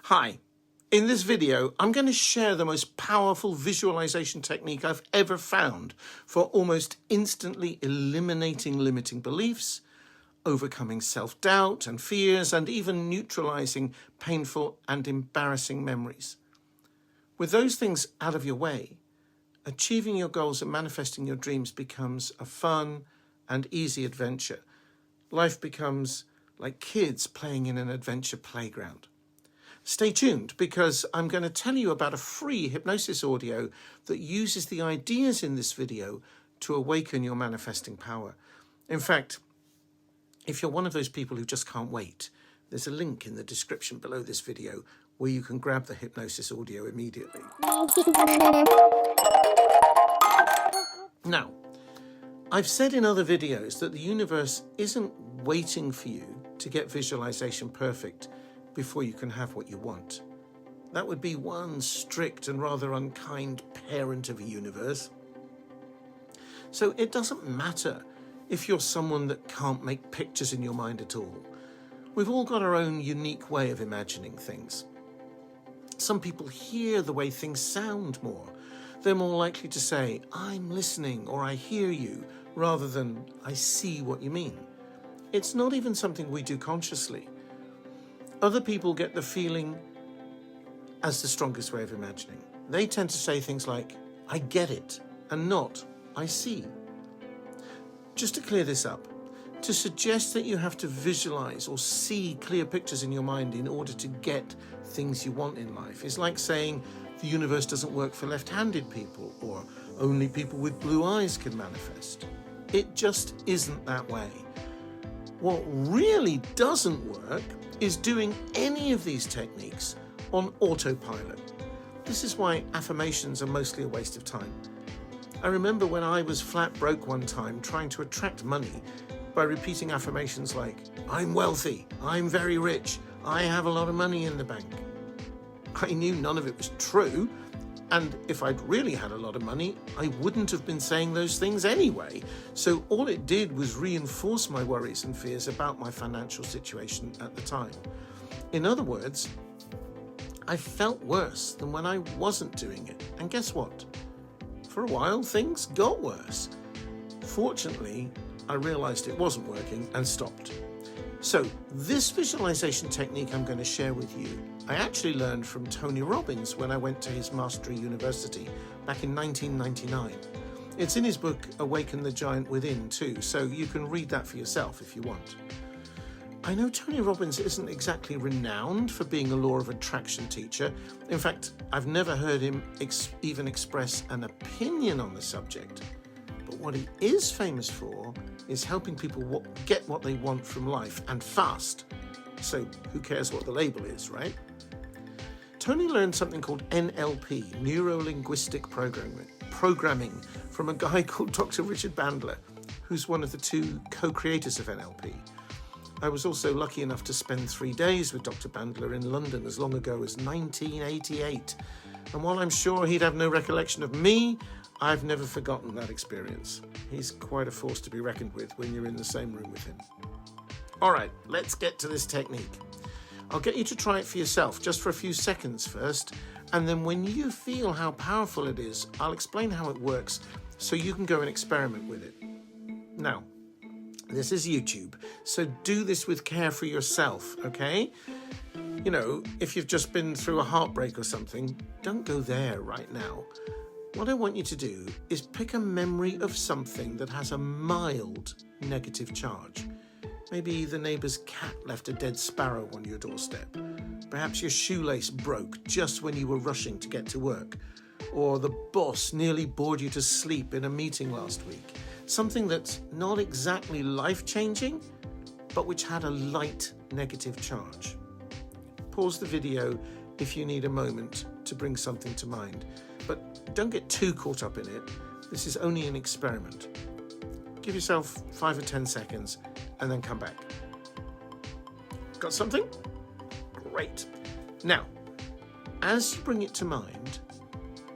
Hi, in this video I'm going to share the most powerful visualization technique I've ever found for almost instantly eliminating limiting beliefs, overcoming self-doubt and fears, and even neutralizing painful and embarrassing memories. With those things out of your way, achieving your goals and manifesting your dreams becomes a fun and easy adventure. Life becomes like kids playing in an adventure playground. Stay tuned, because I'm going to tell you about a free hypnosis audio that uses the ideas in this video to awaken your manifesting power. In fact, if you're one of those people who just can't wait, there's a link in the description below this video where you can grab the hypnosis audio immediately. Now, I've said in other videos that the universe isn't waiting for you to get visualization perfect before you can have what you want. That would be one strict and rather unkind parent of a universe. So it doesn't matter if you're someone that can't make pictures in your mind at all. We've all got our own unique way of imagining things. Some people hear the way things sound more. They're more likely to say, "I'm listening," or "I hear you," rather than "I see what you mean." It's not even something we do consciously. Other people get the feeling as the strongest way of imagining. They tend to say things like, "I get it," and not, "I see." Just to clear this up, to suggest that you have to visualize or see clear pictures in your mind in order to get things you want in life is like saying the universe doesn't work for left-handed people, or only people with blue eyes can manifest. It just isn't that way. What really doesn't work is doing any of these techniques on autopilot. This is why affirmations are mostly a waste of time. I remember when I was flat broke one time trying to attract money by repeating affirmations like, "I'm wealthy, I'm very rich, I have a lot of money in the bank." I knew none of it was true, and if I'd really had a lot of money, I wouldn't have been saying those things anyway. So all it did was reinforce my worries and fears about my financial situation at the time. In other words, I felt worse than when I wasn't doing it. And guess what? For a while, things got worse. Fortunately, I realized it wasn't working and stopped. So this visualization technique I'm going to share with you, I actually learned from Tony Robbins when I went to his Mastery University back in 1999. It's in his book, Awaken the Giant Within, too, so you can read that for yourself if you want. I know Tony Robbins isn't exactly renowned for being a law of attraction teacher. In fact, I've never heard him even express an opinion on the subject. But what he is famous for is helping people get what they want from life, and fast. So who cares what the label is, right? Tony learned something called NLP, Neuro-Linguistic Programming, from a guy called Dr. Richard Bandler, who's one of the two co-creators of NLP. I was also lucky enough to spend 3 days with Dr. Bandler in London as long ago as 1988. And while I'm sure he'd have no recollection of me, I've never forgotten that experience. He's quite a force to be reckoned with when you're in the same room with him. All right, let's get to this technique. I'll get you to try it for yourself, just for a few seconds first, and then when you feel how powerful it is, I'll explain how it works so you can go and experiment with it. Now, this is YouTube, so do this with care for yourself, okay? You know, if you've just been through a heartbreak or something, don't go there right now. What I want you to do is pick a memory of something that has a mild negative charge. Maybe the neighbour's cat left a dead sparrow on your doorstep. Perhaps your shoelace broke just when you were rushing to get to work. Or the boss nearly bored you to sleep in a meeting last week. Something that's not exactly life-changing, but which had a light negative charge. Pause the video if you need a moment to bring something to mind. But don't get too caught up in it. This is only an experiment. Give yourself 5 or 10 seconds and then come back. Got something? Great. Now, as you bring it to mind,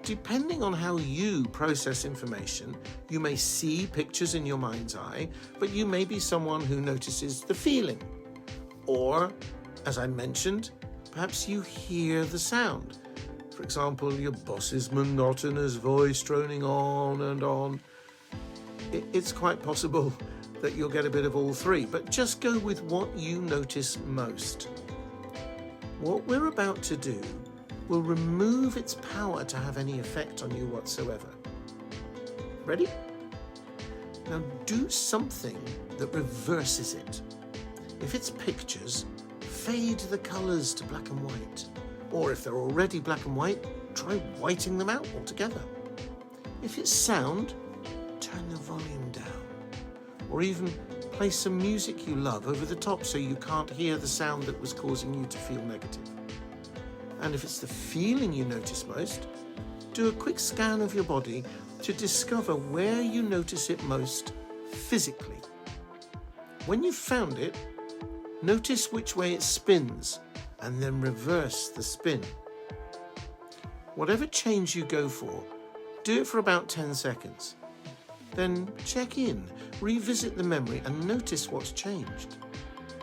depending on how you process information, you may see pictures in your mind's eye, but you may be someone who notices the feeling. Or, as I mentioned, Perhaps you hear the sound. For example, your boss's monotonous voice droning on and on. It's quite possible that you'll get a bit of all three, but just go with what you notice most. What we're about to do will remove its power to have any effect on you whatsoever. Ready? Now do something that reverses it. If it's pictures, fade the colours to black and white. Or if they're already black and white, try whiting them out altogether. If it's sound, turn the volume down. Or even play some music you love over the top so you can't hear the sound that was causing you to feel negative. And if it's the feeling you notice most, do a quick scan of your body to discover where you notice it most physically. When you've found it, notice which way it spins and then reverse the spin. Whatever change you go for, do it for about 10 seconds. Then check in, revisit the memory and notice what's changed.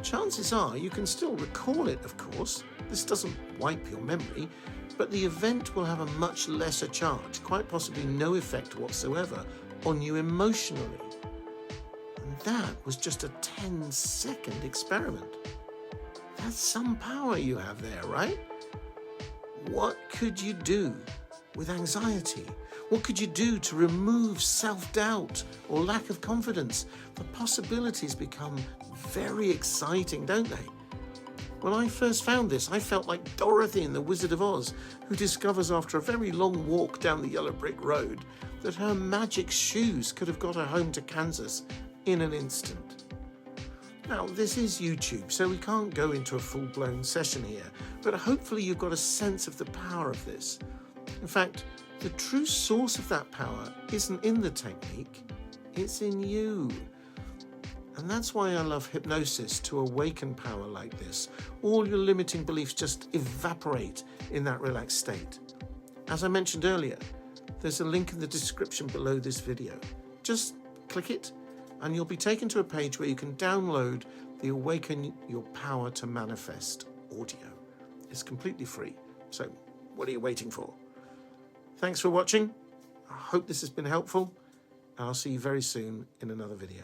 Chances are you can still recall it, of course. This doesn't wipe your memory, but the event will have a much lesser charge, quite possibly no effect whatsoever on you emotionally. And that was just a 10-second experiment. That's some power you have there, right? What could you do with anxiety? What could you do to remove self-doubt or lack of confidence? The possibilities become very exciting, don't they? When I first found this, I felt like Dorothy in The Wizard of Oz, who discovers after a very long walk down the yellow brick road that her magic shoes could have got her home to Kansas in an instant. Now, this is YouTube, so we can't go into a full-blown session here, but hopefully you've got a sense of the power of this. In fact, the true source of that power isn't in the technique, it's in you. And that's why I love hypnosis, to awaken power like this. All your limiting beliefs just evaporate in that relaxed state. As I mentioned earlier, there's a link in the description below this video. Just click it and you'll be taken to a page where you can download the Awaken Your Power to Manifest audio. It's completely free, so what are you waiting for? Thanks for watching. I hope this has been helpful, and I'll see you very soon in another video.